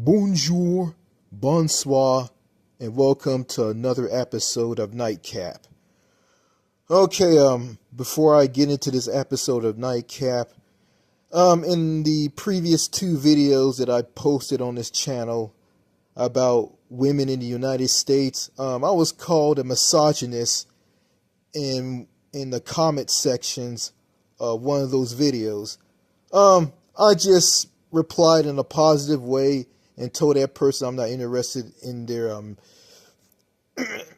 Bonjour, bonsoir, and welcome to another episode of Nightcap. Okay, before I get into this episode of Nightcap, in the previous two videos that I posted on this channel about women in the United States, I was called a misogynist in the comment sections of one of those videos. I just replied in a positive way and told that person I'm not interested in their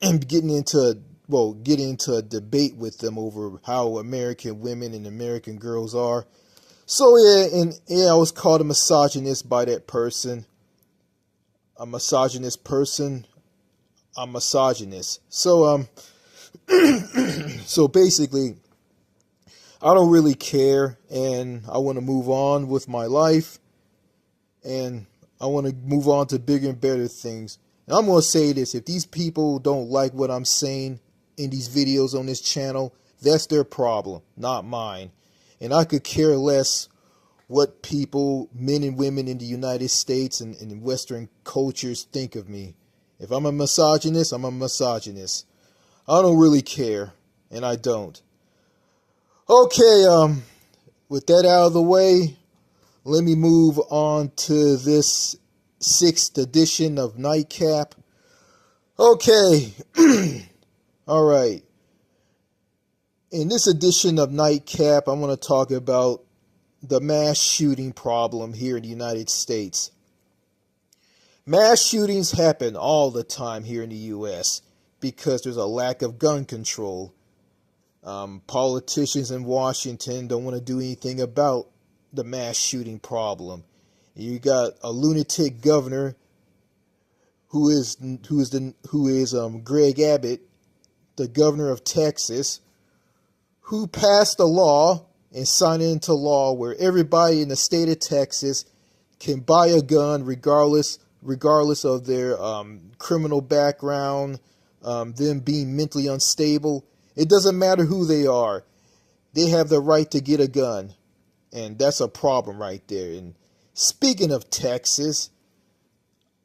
in getting into a debate with them over how American women and American girls are. So yeah, I was called a misogynist by that person. A misogynist person. I'm misogynist. So so basically, I don't really care, and I want to move on with my life, and I want to move on to bigger and better things. And I'm going to say this: if these people don't like what I'm saying in these videos on this channel, that's their problem, not mine. And I could care less what people, men and women in the United States and in Western cultures think of me. If I'm a misogynist, I'm a misogynist. I don't really care, and I don't. Okay, with that out of the way, let me move on to this 6th edition of Nightcap. Okay, alright. In this edition of Nightcap, I'm going to talk about the mass shooting problem here in the United States. Mass shootings happen all the time here in the U.S. because there's a lack of gun control. Politicians in Washington don't want to do anything about the mass shooting problem. You got a lunatic governor who is Greg Abbott, the governor of Texas, who passed a law and signed it into law where everybody in the state of Texas can buy a gun regardless of their criminal background, them being mentally unstable. It doesn't matter who they are. They have the right to get a gun. And that's a problem right there. And speaking of Texas,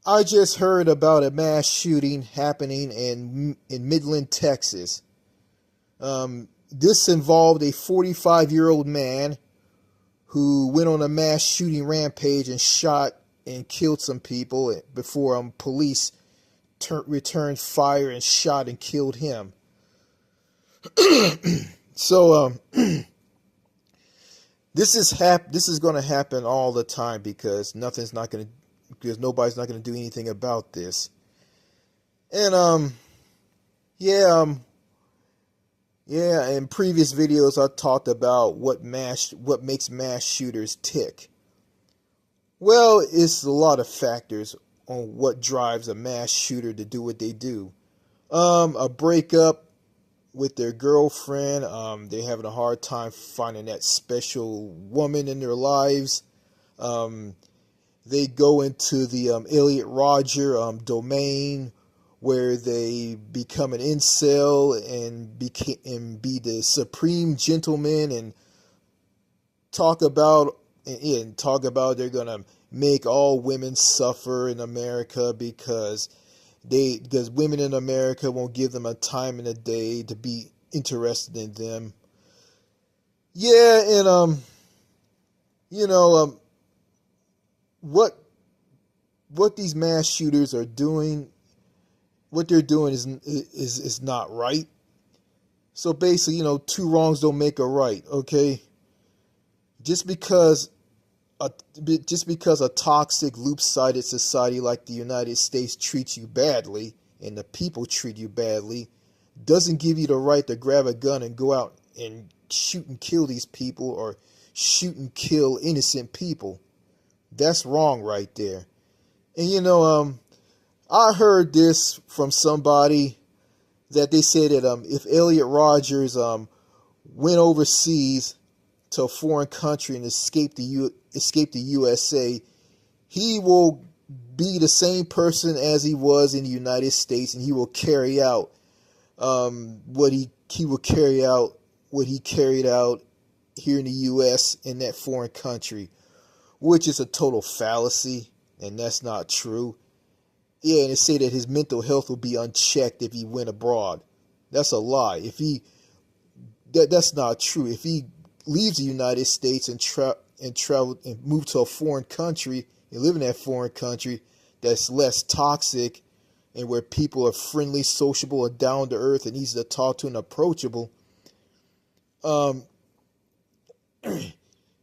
I just heard about a mass shooting happening in Midland, Texas. This involved a 45-year-old man who went on a mass shooting rampage and shot and killed some people before police returned fire and shot and killed him. So this is going to happen all the time because nobody's not going to do anything about this. And yeah, in previous videos I talked about what makes mass shooters tick. Well, it's a lot of factors on what drives a mass shooter to do what they do. A breakup with their girlfriend, they're having a hard time finding that special woman in their lives. They go into the Elliot Rodger domain where they become an incel and be the supreme gentleman and talk about they're gonna make all women suffer in America because women in America won't give them a time in the day to be interested in them. Yeah, and what these mass shooters are doing, what they're doing is not right. So basically, two wrongs don't make a right, okay? Just because a toxic, loop-sided society like the United States treats you badly, and the people treat you badly, doesn't give you the right to grab a gun and go out and shoot and kill these people or shoot and kill innocent people. That's wrong right there. And I heard this from somebody that they said that if Elliot Rodgers went overseas to a foreign country and escape the USA, he will be the same person as he was in the United States, and he will carry out what he carried out here in the U.S. in that foreign country, which is a total fallacy. and that's not true. Yeah, and they say that his mental health will be unchecked if he went abroad. That's a lie. That's not true. If he leaves the United States and travel and move to a foreign country and live in that foreign country that's less toxic and where people are friendly, sociable, and down to earth and easy to talk to and approachable, um,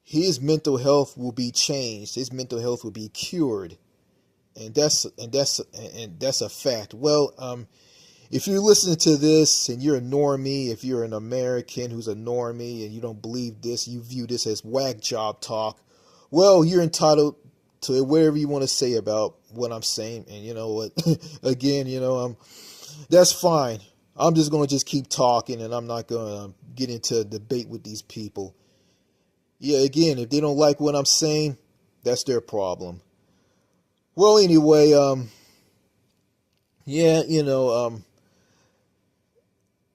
his mental health will be changed. His mental health will be cured, and that's a fact. Well, if you're listening to this and you're a normie, if you're an American who's a normie and you don't believe this, you view this as whack job talk, well, you're entitled to whatever you want to say about what I'm saying. And you know what? Again, that's fine. I'm just going to just keep talking, and I'm not going to get into a debate with these people. Yeah, again, if they don't like what I'm saying, that's their problem. Well, anyway, yeah,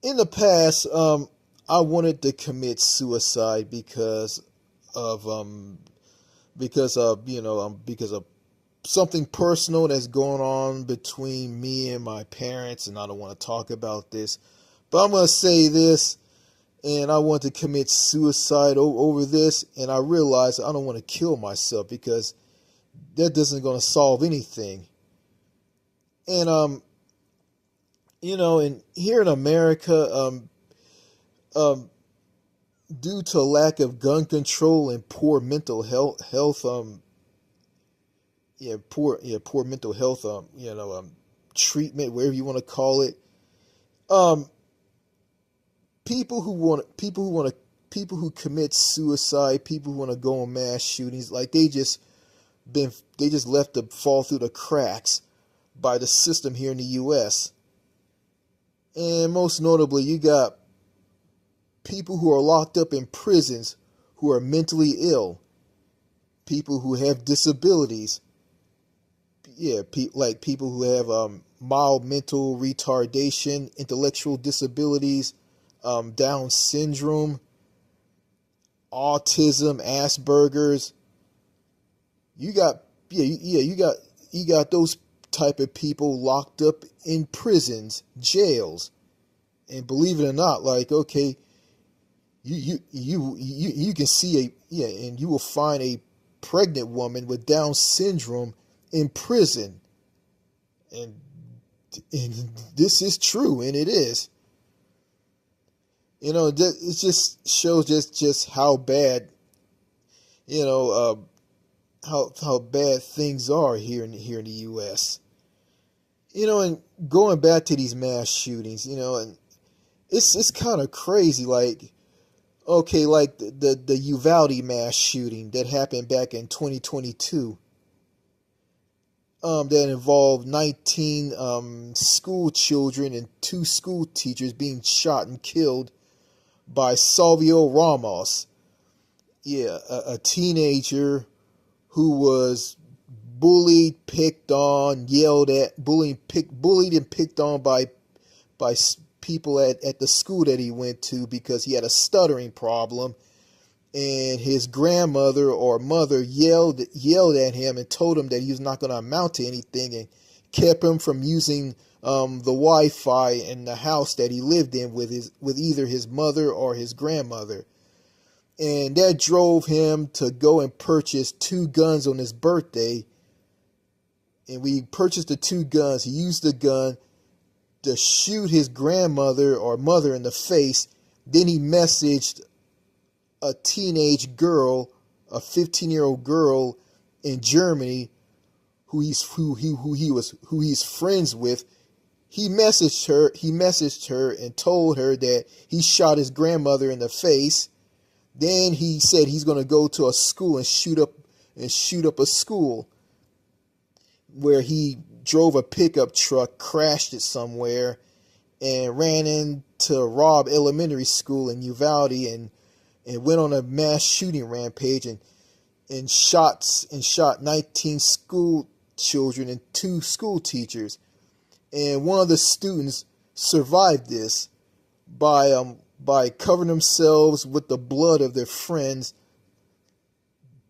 in the past, I wanted to commit suicide of because of something personal that's going on between me and my parents, and I don't want to talk about this, but I'm going to say this, and I want to commit suicide over this, and I realize I don't want to kill myself because that isn't going to solve anything. And and here in America, due to lack of gun control and poor mental health, poor mental health, treatment, whatever you want to call it, people who commit suicide, people who want to go on mass shootings, like they just left to fall through the cracks by the system here in the U.S. And most notably, you got people who are locked up in prisons who are mentally ill, people who have disabilities, like people who have mild mental retardation, intellectual disabilities, Down syndrome, autism, Asperger's. You got those type of people locked up in prisons, jails, and believe it or not, like, okay, you can see and you will find a pregnant woman with Down syndrome in prison, and this is true, and it is. It just shows just how bad, how bad things are here in the U.S. And going back to these mass shootings, and it's kind of crazy. Like, okay, like the Uvalde mass shooting that happened back in 2022, that involved 19 school children and 2 school teachers being shot and killed by Salvio Ramos. Yeah, a teenager who was bullied, picked on, yelled at, bullied and picked on by people at the school that he went to because he had a stuttering problem, and his grandmother or mother yelled at him and told him that he was not going to amount to anything, and kept him from using the Wi-Fi in the house that he lived in with either his mother or his grandmother. And that drove him to go and purchase 2 guns on his birthday. And we purchased the 2 guns. He used the gun to shoot his grandmother or mother in the face. Then he messaged a teenage girl, a 15-year-old girl in Germany, who he's friends with. He messaged her and told her that he shot his grandmother in the face. Then he said he's going to go to a school and shoot up a school, where he drove a pickup truck, crashed it somewhere, and ran into Robb Elementary School in Uvalde and went on a mass shooting rampage and shot 19 school children and 2 school teachers. And one of the students survived this by covering themselves with the blood of their friends,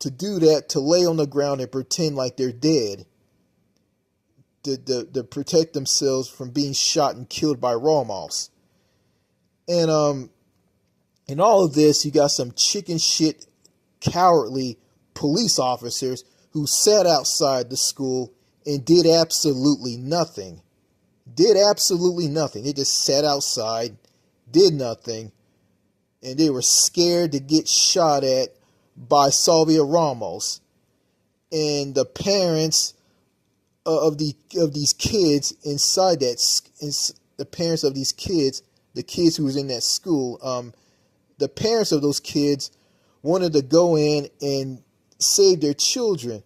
to do that, to lay on the ground and pretend like they're dead, to protect themselves from being shot and killed by Ramos. And in all of this, you got some chicken shit, cowardly police officers who sat outside the school and did absolutely nothing. Did absolutely nothing. They just sat outside, did nothing, and they were scared to get shot at by Salvia Ramos. And the parents of these kids inside that, the parents of these kids, the kids who was in that school, the parents of those kids wanted to go in and save their children.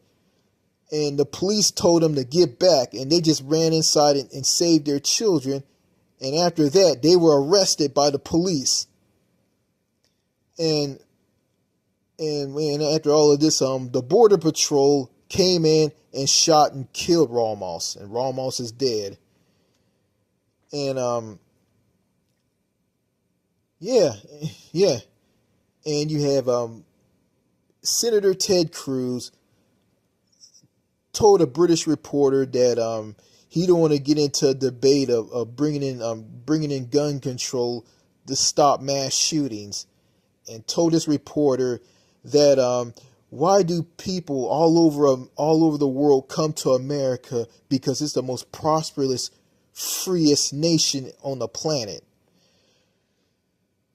And the police told them to get back, and they just ran inside and saved their children. And after that, they were arrested by the police. And after all of this, the Border Patrol came in and shot and killed Ramos, and Ramos is dead. And yeah. And you have Senator Ted Cruz told a British reporter that he don't want to get into a debate of bringing in gun control to stop mass shootings, and told this reporter that why do people all over the world come to America? Because it's the most prosperous, freest nation on the planet.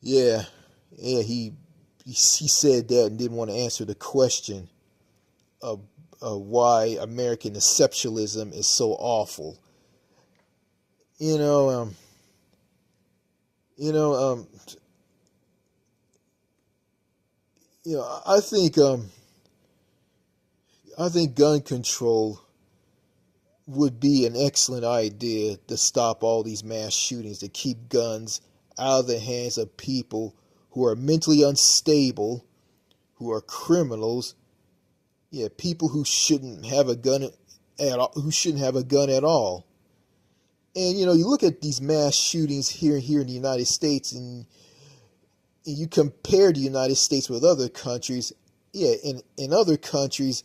Yeah, he said that and didn't want to answer the question of why American exceptionalism is so awful. I think gun control would be an excellent idea to stop all these mass shootings, to keep guns out of the hands of people who are mentally unstable, who are criminals, people who shouldn't have a gun at all. And you look at these mass shootings here in the United States, and you compare the United States with other countries. In other countries,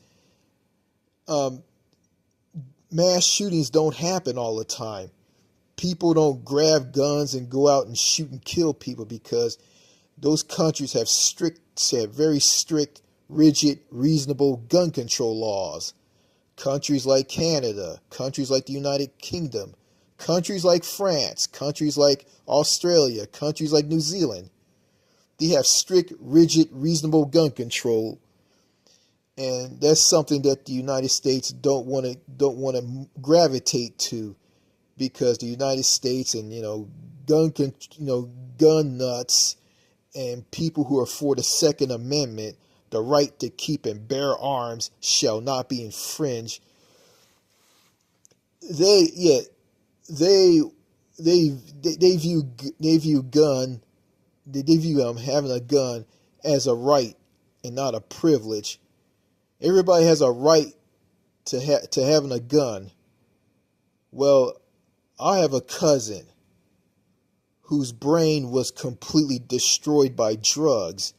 mass shootings don't happen all the time. People don't grab guns and go out and shoot and kill people because those countries have very strict, rigid, reasonable gun control laws. Countries like Canada, countries like the United Kingdom, countries like France, countries like Australia, countries like New Zealand, they have strict, rigid, reasonable gun control. And that's something that the United States don't want to gravitate to, because the United States and gun nuts and people who are for the Second Amendment, the right to keep and bear arms shall not be infringed. They view having a gun as a right and not a privilege. Everybody has a right to having a gun. Well, I have a cousin whose brain was completely destroyed by drugs,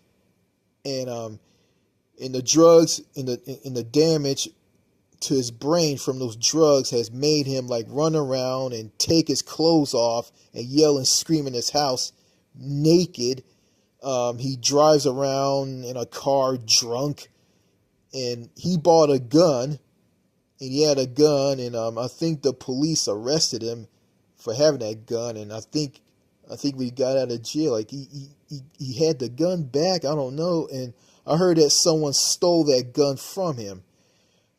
and the drugs and the damage to his brain from those drugs has made him like run around and take his clothes off and yell and scream in his house naked. He drives around in a car drunk, and he bought a gun. And he had a gun, and I think the police arrested him for having that gun. And I think we got out of jail. Like he had the gun back. I don't know. And I heard that someone stole that gun from him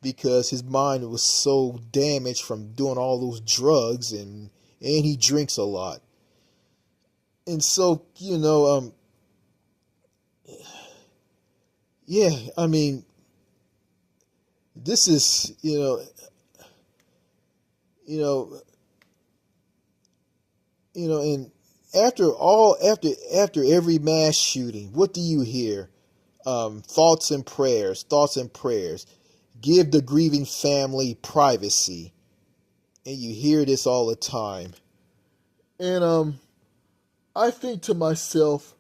because his mind was so damaged from doing all those drugs, and he drinks a lot. And so I mean, this is, and after every mass shooting, what do you hear? Thoughts and prayers. Give the grieving family privacy. And you hear this all the time. And I think to myself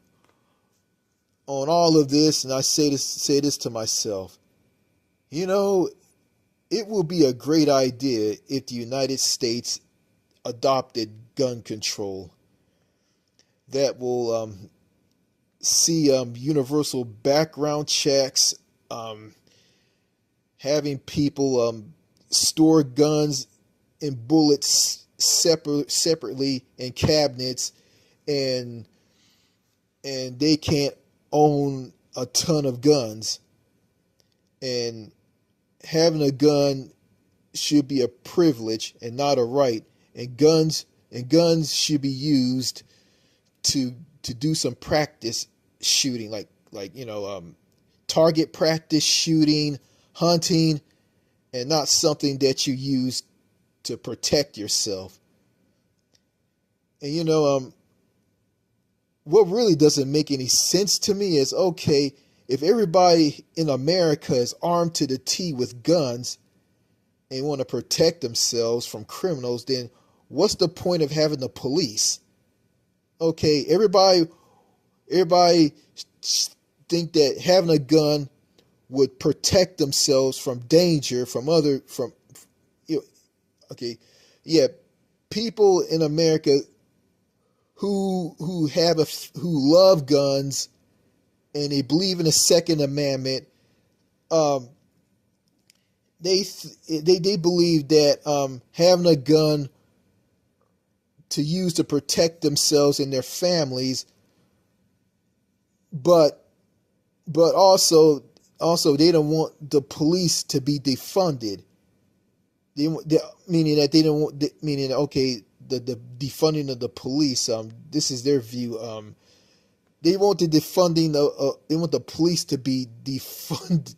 on all of this, and I say this to myself, You know, it will be a great idea if the United States adopted gun control that will see universal background checks, um, having people store guns and bullets separately in cabinets, and they can't own a ton of guns. And having a gun should be a privilege and not a right. And guns should be used to do some practice shooting, like target practice shooting, hunting, and not something that you use to protect yourself. And what really doesn't make any sense to me is, okay, if everybody in America is armed to the teeth with guns and want to protect themselves from criminals, then what's the point of having the police? Okay, everybody think that having a gun would protect themselves from danger from okay, yeah, people in America who love guns and they believe in the Second Amendment. um they believe that having a gun to use to protect themselves and their families, but also they don't want the police to be defunded. Meaning that they don't want, meaning, okay, the defunding of the police. This is their view. They want the defunding. They want the police to be defunded.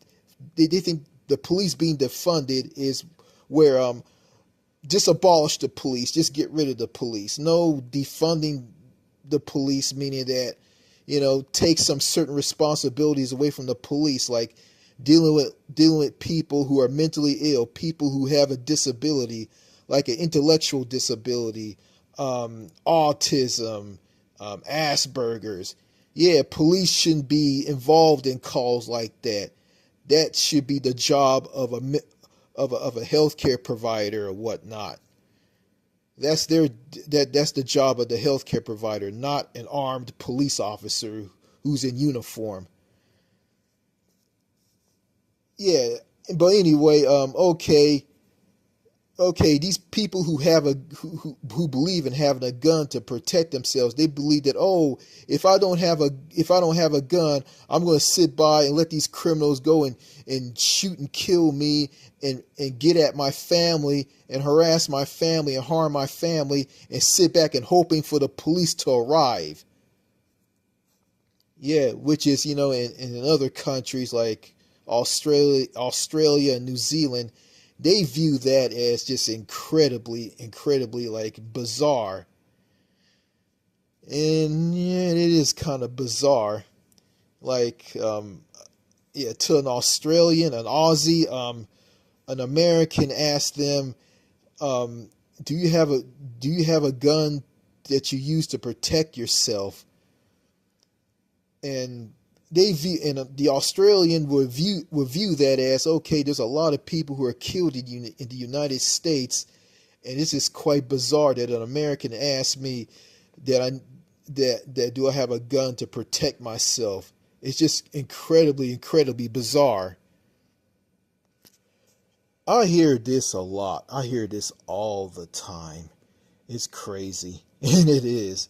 They think the police being defunded is where just abolish the police, just get rid of the police. No, defunding the police, meaning that, take some certain responsibilities away from the police, like dealing with people who are mentally ill, people who have a disability, like an intellectual disability, autism, Asperger's. Yeah, police shouldn't be involved in calls like that. That should be the job of a healthcare provider or whatnot. That's the job of the healthcare provider, not an armed police officer who's in uniform. Yeah, but anyway, okay, these people who believe in having a gun to protect themselves, they believe that, oh, if I don't have a gun, I'm going to sit by and let these criminals go and shoot and kill me, and get at my family and harass my family and harm my family, and sit back and hoping for the police to arrive. Yeah, which is, in other countries like Australia and New Zealand, they view that as just incredibly like bizarre. And yeah, it is kind of bizarre. Like, yeah, to an Australian, an Aussie, an American asked them, um, do you have a gun that you use to protect yourself? And the Australian would view that as, okay, there's a lot of people who are killed in the United States, and this is quite bizarre that an American asked me that do I have a gun to protect myself. It's just incredibly bizarre. I hear this a lot. I hear this all the time. It's crazy, and it is.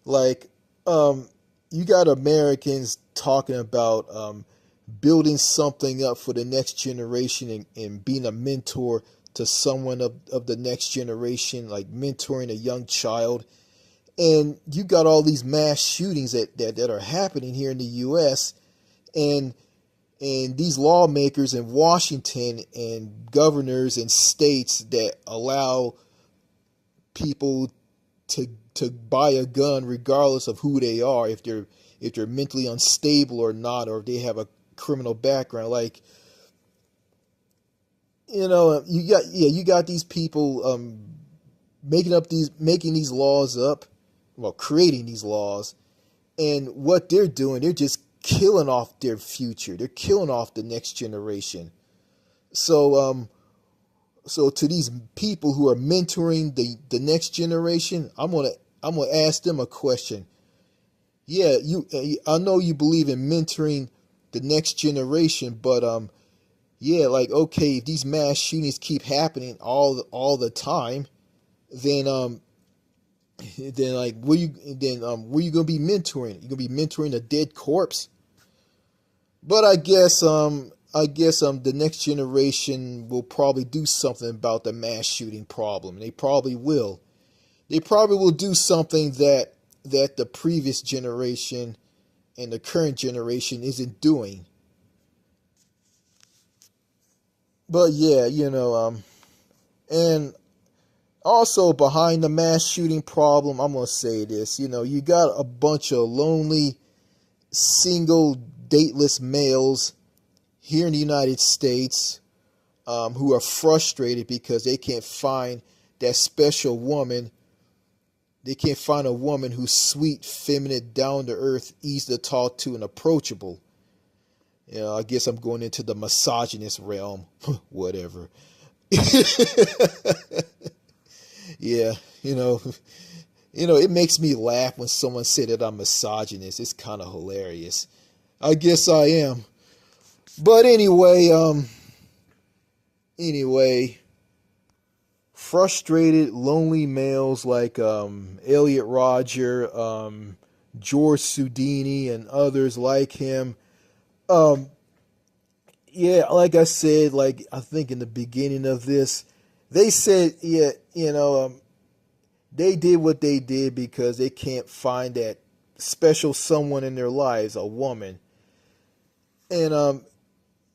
Like, you got Americans talking about building something up for the next generation, and being a mentor to someone of the next generation, like mentoring a young child. And you got all these mass shootings that are happening here in the U.S., and these lawmakers in Washington and governors and states that allow people to buy a gun regardless of who they are, if they're mentally unstable or not, or if they have a criminal background. Like, you got these people making these laws up, well, creating these laws, and what they're doing, they're just killing off their future. They're killing off the next generation. So so to these people who are mentoring the next generation, I'm gonna ask them a question. Yeah, I know you believe in mentoring the next generation, but yeah, like, okay, if these mass shootings keep happening all the time, then then like what are you gonna be mentoring? You gonna be mentoring a dead corpse? But I guess the next generation will probably do something about the mass shooting problem. They probably will. They probably will do something that the previous generation and the current generation isn't doing. But yeah, and also behind the mass shooting problem, I'm gonna say this. You got a bunch of lonely, single, dateless males here in the United States, who are frustrated because they can't find that special woman. They can't find a woman who's sweet, feminine, down to earth, easy to talk to, and approachable. I guess I'm going into the misogynist realm. Whatever. Yeah, you know, it makes me laugh when someone say that I'm misogynist. It's kind of hilarious. I guess I am. But anyway, frustrated, lonely males like Elliot Rodger, George Sudini, and others like him. Um, yeah, like I said, like I think in the beginning of this, they said, yeah, they did what they did because they can't find that special someone in their lives, a woman, and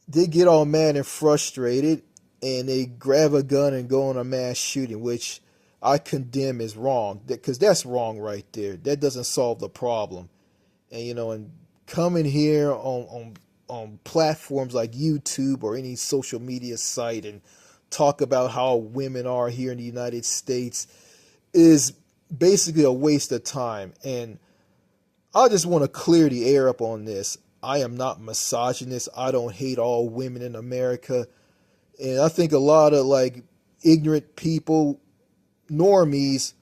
they get all mad and frustrated, and they grab a gun and go on a mass shooting, which I condemn is wrong, because that's wrong right there. That doesn't solve the problem. And coming here on platforms like YouTube or any social media site and talk about how women are here in the United States is basically a waste of time. And I just want to clear the air up on this. I am not misogynist. I don't hate all women in America. And I think a lot of like ignorant people, normies,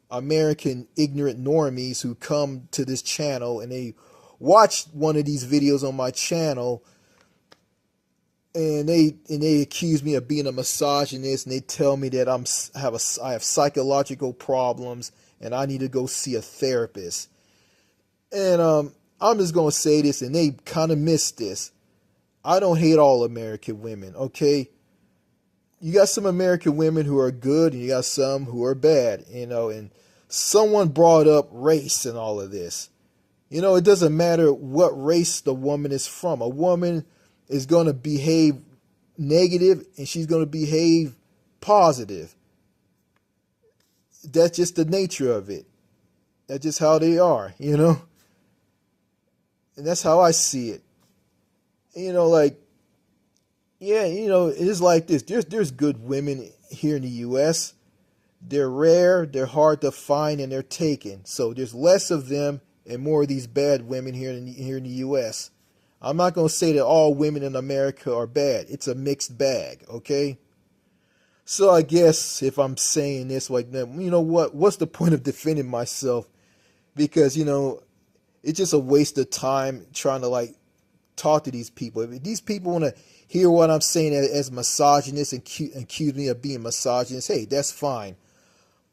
American ignorant normies who come to this channel and they watch one of these videos on my channel, and they accuse me of being a misogynist, and they tell me that I have psychological problems and I need to go see a therapist. And I'm just gonna say this, and they kind of missed this. I don't hate all American women, okay? You got some American women who are good, and you got some who are bad, and someone brought up race and all of this. It doesn't matter what race the woman is from. A woman is going to behave negative and she's going to behave positive. That's just the nature of it. That's just how they are. And that's how I see it. Like, yeah, it is like this. There's good women here in the U.S. They're rare, they're hard to find, and they're taken. So there's less of them and more of these bad women here in the U.S. I'm not going to say that all women in America are bad. It's a mixed bag, okay? So I guess if I'm saying this like that, what's the point of defending myself? Because, it's just a waste of time trying to like talk to these people. If these people want to hear what I'm saying as misogynist and accuse me of being misogynist, hey, that's fine.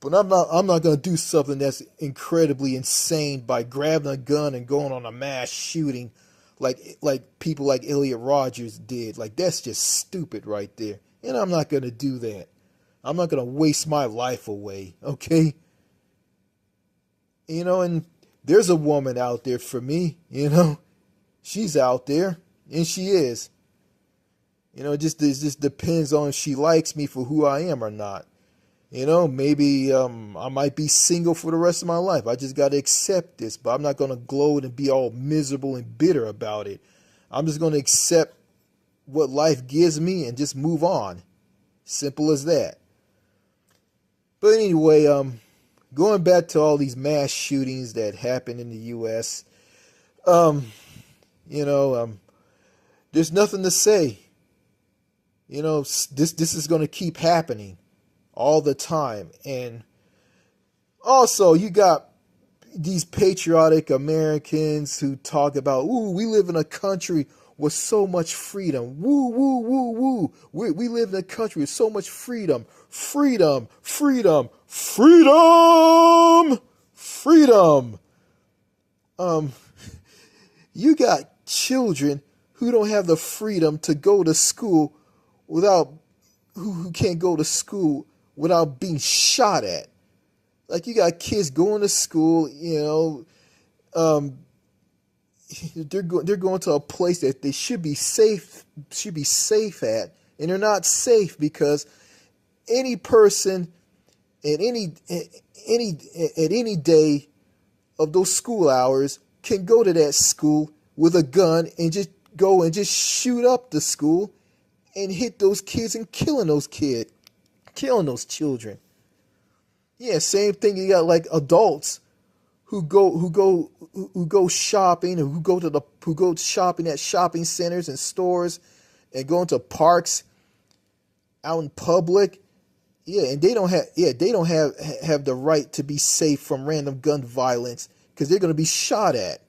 But I'm not going to do something that's incredibly insane by grabbing a gun and going on a mass shooting like people like Elliot Rodgers did. Like, that's just stupid right there. And I'm not going to do that. I'm not going to waste my life away, okay? And there's a woman out there for me, She's out there, and she is. It just depends on if she likes me for who I am or not. Maybe I might be single for the rest of my life. I just got to accept this, but I'm not going to gloat and be all miserable and bitter about it. I'm just going to accept what life gives me and just move on. Simple as that. But anyway, going back to all these mass shootings that happen in the U.S., there's nothing to say. This is going to keep happening all the time. And also, you got these patriotic Americans who talk about, ooh, we live in a country with so much freedom. Woo, woo, woo, woo. We live in a country with so much freedom. Freedom, freedom, freedom, freedom. You got children who don't have the freedom to go to school without, who can't go to school without being shot at. Like, you got kids going to school, they're going to a place that they should be safe at, and they're not safe because any person at any day of those school hours can go to that school with a gun and just go and just shoot up the school and hit those kids and killing those children. Yeah, same thing. You got like adults who go shopping, or who go shopping at shopping centers and stores and go into parks out in public. Yeah, and they don't have the right to be safe from random gun violence because they're going to be shot at.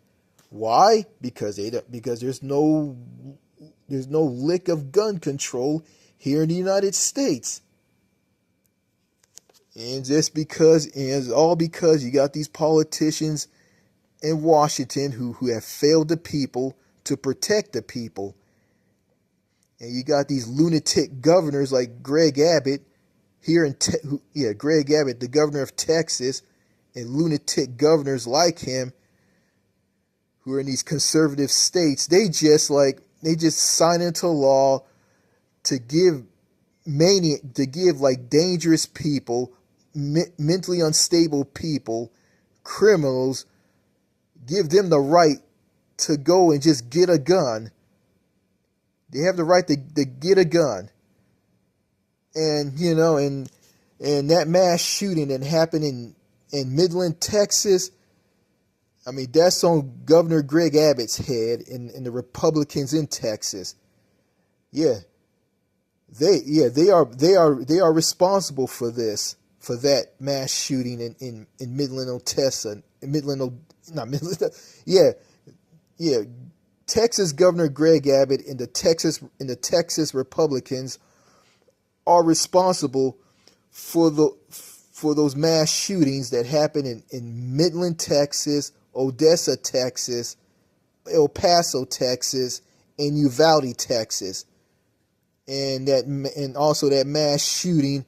Why? Because there's no lick of gun control here in the United States. And it's all because you got these politicians in Washington who have failed the people to protect the people. And you got these lunatic governors like Greg Abbott here Greg Abbott, the governor of Texas, and lunatic governors like him who are in these conservative states. They just sign into law to give like dangerous people, mentally unstable people, criminals, give them the right to go and just get a gun. They have the right to get a gun. And, and that mass shooting that happened in Midland, Texas, I mean, that's on Governor Greg Abbott's head and the Republicans in Texas. Yeah. They are responsible for that mass shooting in Midland, Odessa, Texas Governor Greg Abbott and the Texas Republicans are responsible for those mass shootings that happen in Midland, Texas, Odessa, Texas, El Paso, Texas, and Uvalde, Texas. And also that mass shooting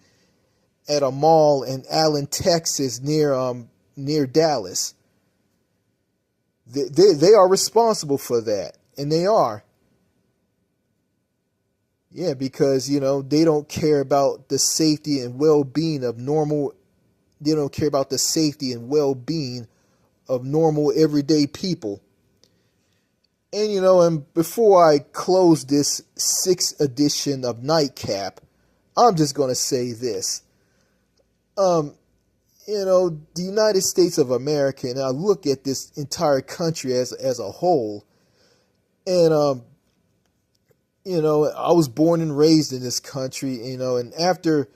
at a mall in Allen, Texas, near Dallas. They are responsible for that, and they are. Yeah, because they don't care about the safety and well-being of normal. They don't care about the safety and well-being of normal everyday people. And and before I close this 6th edition of Nightcap, I'm just going to say this. The United States of America, and I look at this entire country as a whole, and I was born and raised in this country, and after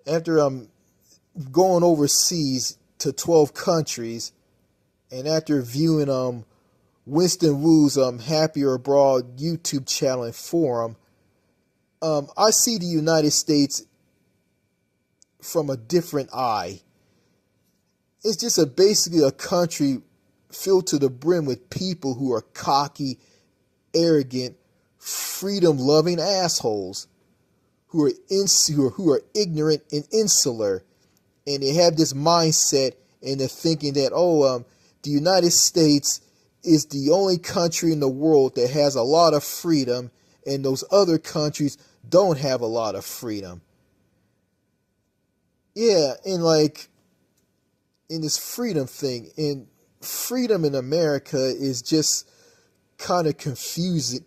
going overseas to 12 countries, and after viewing Winston Wu's Happier Abroad YouTube channel and forum, I see the United States from a different eye. It's just basically a country filled to the brim with people who are cocky, arrogant, freedom-loving assholes who are ignorant and insular, and they have this mindset and they're thinking that the United States is the only country in the world that has a lot of freedom, and those other countries don't have a lot of freedom. Yeah, and in this freedom thing, and freedom in America is just kind of confusing,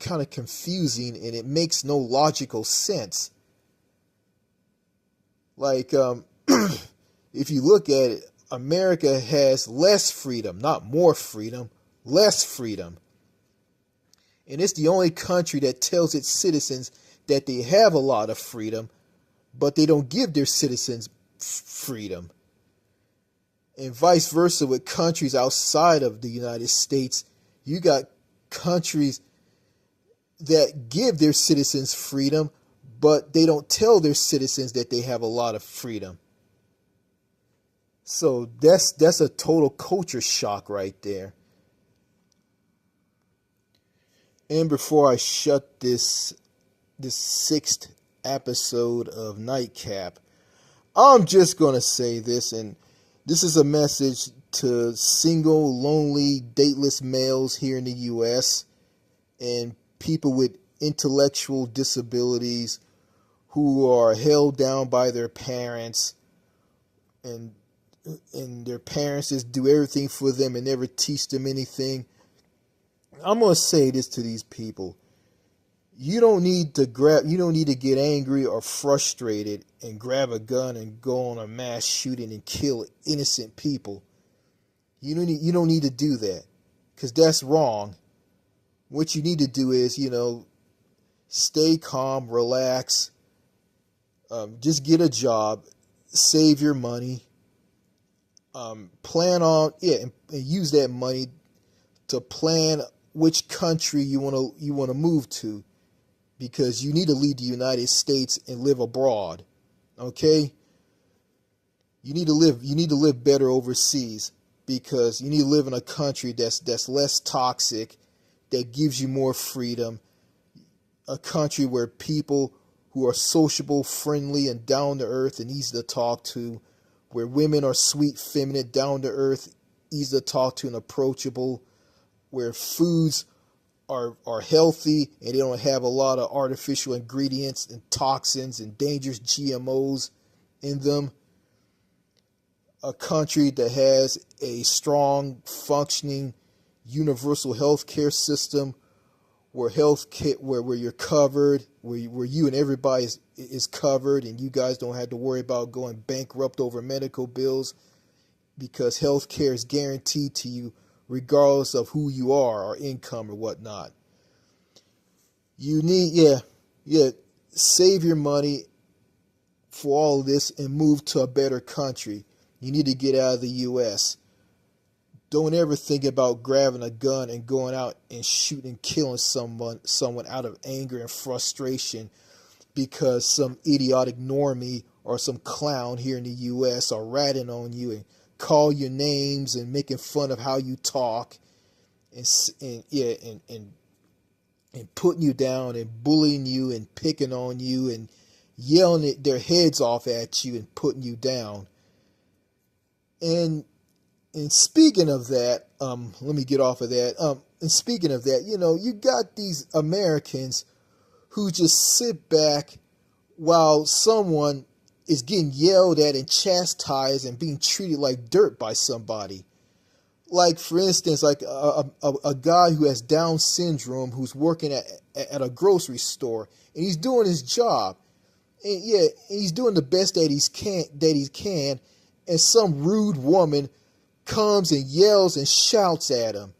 and it makes no logical sense. If you look at it, America has less freedom, not more freedom, less freedom. And it's the only country that tells its citizens that they have a lot of freedom, but they don't give their citizens freedom. And vice versa with countries outside of the United States. You got countries that give their citizens freedom, but they don't tell their citizens that they have a lot of freedom. So that's a total culture shock right there. And before I shut this sixth episode of Nightcap, I'm just going to say this, and this is a message to single, lonely, dateless males here in the U.S. and people with intellectual disabilities who are held down by their parents, and their parents just do everything for them and never teach them anything. I'm going to say this to these people. You don't need to get angry or frustrated and grab a gun and go on a mass shooting and kill innocent people. You don't need to do that, because that's wrong. What you need to do is, stay calm, relax, just get a job, save your money, plan on and use that money to plan which country you want to move to, because you need to leave the United States and live abroad. Okay? You need to live better overseas, because you need to live in a country that's less toxic, that gives you more freedom, a country where people who are sociable, friendly, and down to earth and easy to talk to, where women are sweet, feminine, down to earth, easy to talk to, and approachable, where foods are healthy and they don't have a lot of artificial ingredients and toxins and dangerous GMOs in them. A country that has a strong, functioning, universal health care system, where where you're covered, where you and everybody is covered, and you guys don't have to worry about going bankrupt over medical bills, because health care is guaranteed to you regardless of who you are or income or whatnot. You need, save your money for all of this and move to a better country. You need to get out of the U.S. Don't ever think about grabbing a gun and going out and shooting and killing someone out of anger and frustration because some idiotic normie or some clown here in the U.S. are ratting on you and call your names and making fun of how you talk and putting you down and bullying you and picking on you and yelling their heads off at you and putting you down. And speaking of that, let me get off of that. And speaking of that, you got these Americans who just sit back while someone is getting yelled at and chastised and being treated like dirt by somebody. Like, for instance, like a guy who has Down syndrome who's working at a grocery store, and he's doing his job. And he's doing the best that he can, and some rude woman comes and yells and shouts at him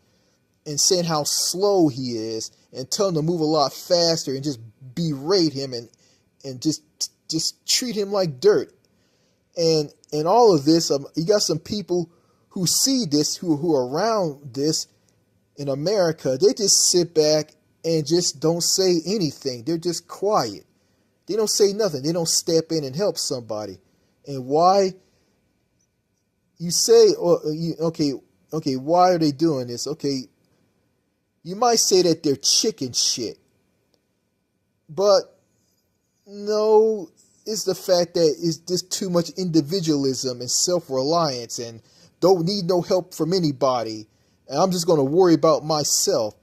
and saying how slow he is and tell him to move a lot faster and just berate him and just treat him like dirt. And all of this, you got some people who see this, who are around this in America. They just sit back and just don't say anything. They're just quiet. They don't say nothing. They don't step in and help somebody. And why? You say, okay, why are they doing this? Okay, you might say that they're chicken shit. But no, it's the fact that it's just too much individualism and self-reliance and don't need no help from anybody. And I'm just going to worry about myself.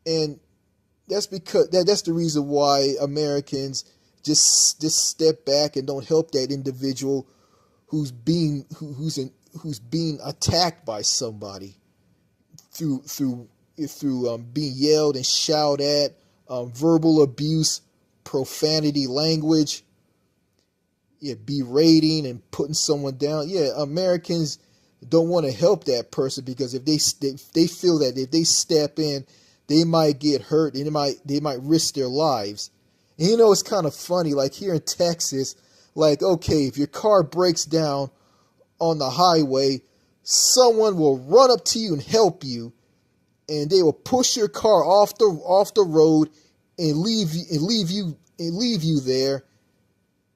And that's because that's the reason why Americans just step back and don't help that individual who's being attacked by somebody through being yelled and shouted at, verbal abuse, profanity language, berating and putting someone down. Americans don't want to help that person because if they feel that if they step in, they might get hurt and they might risk their lives. And you know, it's kind of funny, like here in Texas, like, okay, if your car breaks down on the highway, someone will run up to you and help you, and they will push your car off the road and leave you there,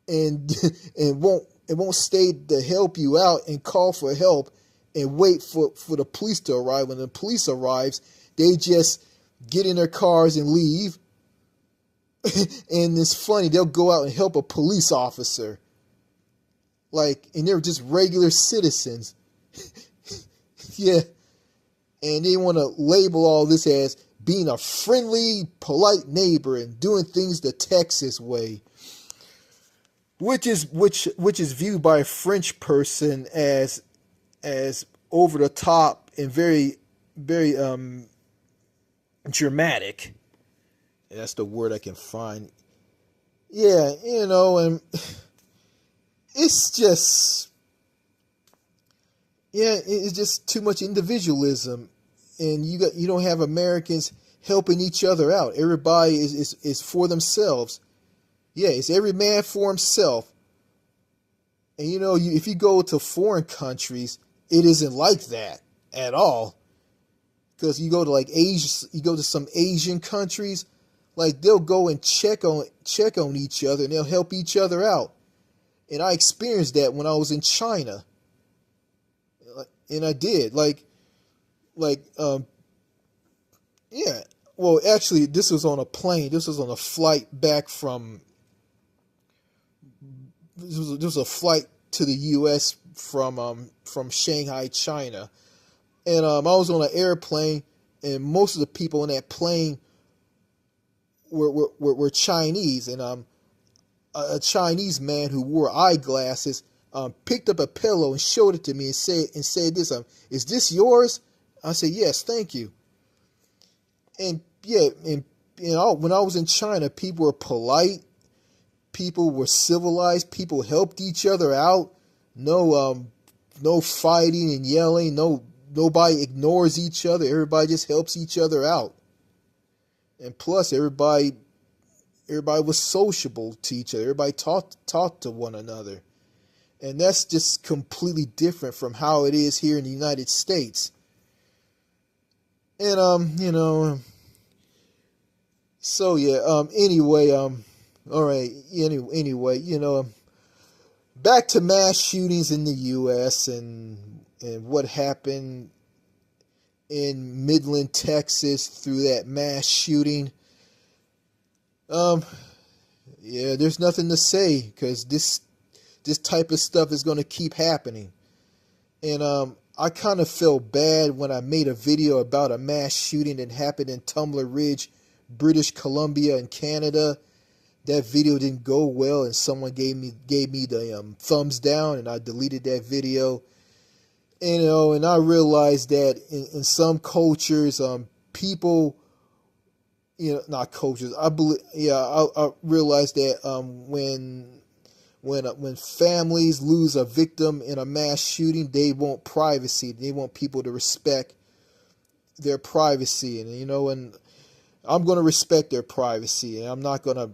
and and won't stay to help you out and call for help and wait for the police to arrive. When the police arrives, they just get in their cars and leave. And it's funny, they'll go out and help a police officer, like, and they're just regular citizens. Yeah. And they want to label all this as being a friendly, polite neighbor and doing things the Texas way, which is viewed by a French person as over the top and very dramatic. And that's the word I can find. Yeah, you know, and it's just, yeah, it's just too much individualism, and you don't have Americans helping each other out. Everybody is for themselves. Yeah, it's every man for himself. And you know, if you go to foreign countries, it isn't like that at all. Because you go to like Asia, you go to some Asian countries, like they'll go and check on each other, and they'll help each other out. And I experienced that when I was in China. And I did, yeah. Well, actually, this was on a plane. This was on a flight back from. This was a flight to the U.S. from Shanghai, China, and I was on an airplane, and most of the people on that plane were Chinese, and a Chinese man who wore eyeglasses picked up a pillow and showed it to me and said this, is this yours? I said, yes, thank you. And yeah, and you know, when I was in China, people were polite, people were civilized, people helped each other out. No fighting and yelling. Nobody ignores each other. Everybody just helps each other out. And plus, everybody was sociable to each other. Everybody talked to one another. And that's just completely different from how it is here in the United States. And you know, so yeah, anyway, all right, anyway, you know, back to mass shootings in the US and what happened in Midland, Texas through that mass shooting. Yeah, there's nothing to say, because this type of stuff is going to keep happening. And I kind of felt bad when I made a video about a mass shooting that happened in Tumbler Ridge, British Columbia in Canada. That video didn't go well, and someone gave me the thumbs down, and I deleted that video. And, you know, and I realized that in some cultures, people, you know, not cultures. I believe, yeah, I realized that when families lose a victim in a mass shooting, they want privacy. They want people to respect their privacy, and you know, and I'm going to respect their privacy, and I'm not going to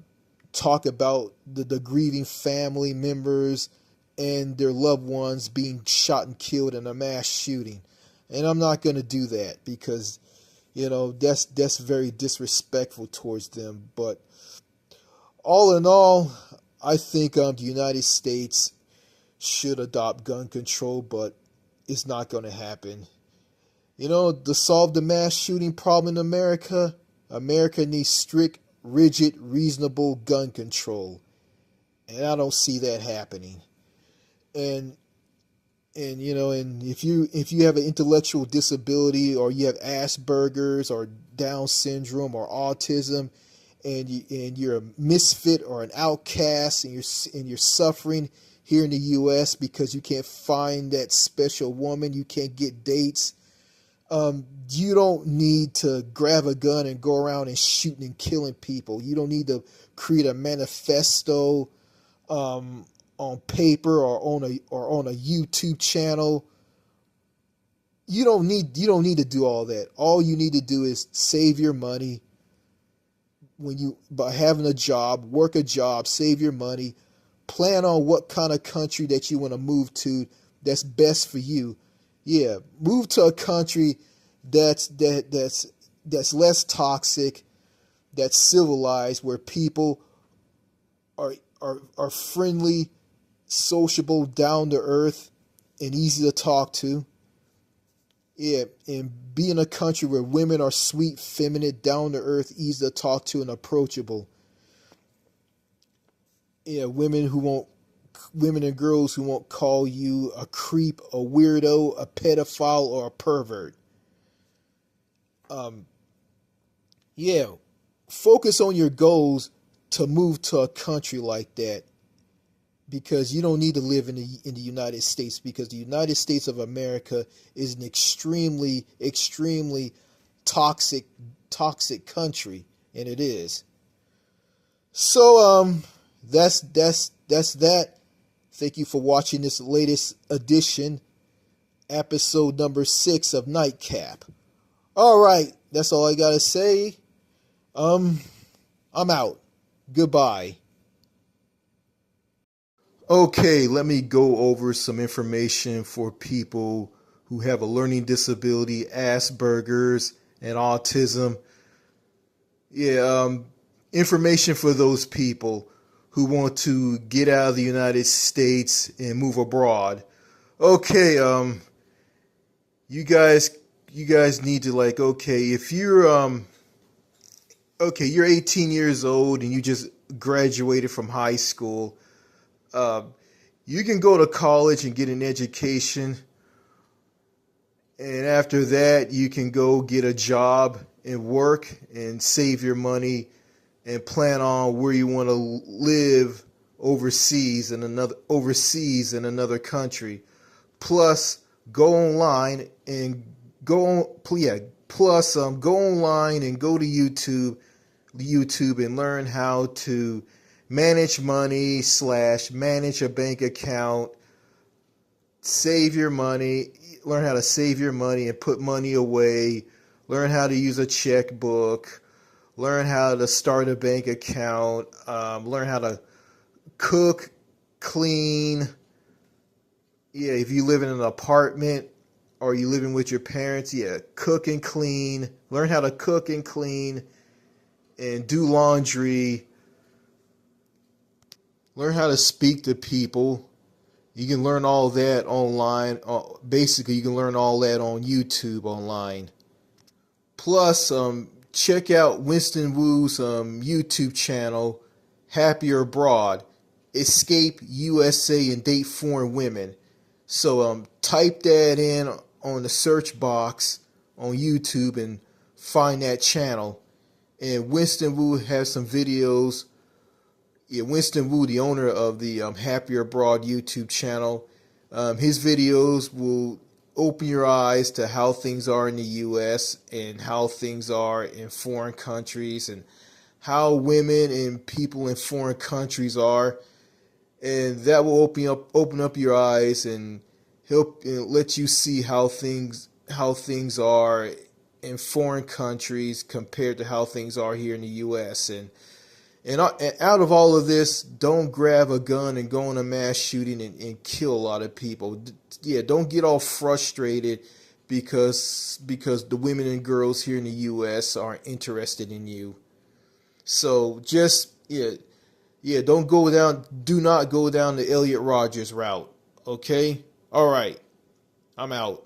talk about the grieving family members and their loved ones being shot and killed in a mass shooting. And I'm not going to do that, because, you know, that's very disrespectful towards them. But all in all, I think the United States should adopt gun control, but it's not going to happen. You know, to solve the mass shooting problem in America, America needs strict, rigid, reasonable gun control. And I don't see that happening. And you know, and if you have an intellectual disability, or you have Asperger's or Down syndrome or autism, and you're a misfit or an outcast, and you're suffering here in the U.S. because you can't find that special woman, you can't get dates, you don't need to grab a gun and go around and shooting and killing people. You don't need to create a manifesto on paper or on a YouTube channel. You don't need to do all that. All you need to do is save your money, by having a job, work a job, save your money, plan on what kind of country that you want to move to that's best for you. Yeah, move to a country that's less toxic, that's civilized, where people are friendly, sociable, down to earth, and easy to talk to. Yeah, and be in a country where women are sweet, feminine, down to earth, easy to talk to, and approachable. Yeah, women and girls who won't call you a creep, a weirdo, a pedophile, or a pervert. Um, yeah, focus on your goals to move to a country like that, because you don't need to live in the United States, because the United States of America is an extremely toxic country, and it is. So that's that. Thank you for watching this latest edition, episode number 6 of Nightcap. All right, that's all I gotta say. I'm out. Goodbye. Okay, let me go over some information for people who have a learning disability, Asperger's, and autism. Yeah, information for those people who want to get out of the United States and move abroad. Okay, you guys need to, like, okay, if you're you're 18 years old and you just graduated from high school. You can go to college and get an education, and after that you can go get a job and work and save your money and plan on where you want to live overseas in another country. Plus go online and go online and go to YouTube and learn how to manage money / manage a bank account, save your money, learn how to save your money and put money away, learn how to use a checkbook, learn how to start a bank account, learn how to cook, clean. Yeah, if you live in an apartment or you living with your parents, yeah, cook and clean, learn how to cook and clean and do laundry. Learn how to speak to people. You can learn all that online. Basically, you can learn all that on YouTube online. Plus, check out Winston Wu's YouTube channel, Happier Abroad, Escape USA and Date Foreign Women. So type that in on the search box on YouTube and find that channel. And Winston Wu has some videos. Yeah, Winston Wu, the owner of the Happier Abroad YouTube channel, his videos will open your eyes to how things are in the U.S. and how things are in foreign countries and how women and people in foreign countries are, and that will open up your eyes and help and let you see how things are in foreign countries compared to how things are here in the U.S. And out of all of this, don't grab a gun and go on a mass shooting and kill a lot of people. Yeah, don't get all frustrated because the women and girls here in the U.S. aren't interested in you. So just do not go down the Elliot Rodgers route. Okay? All right. I'm out.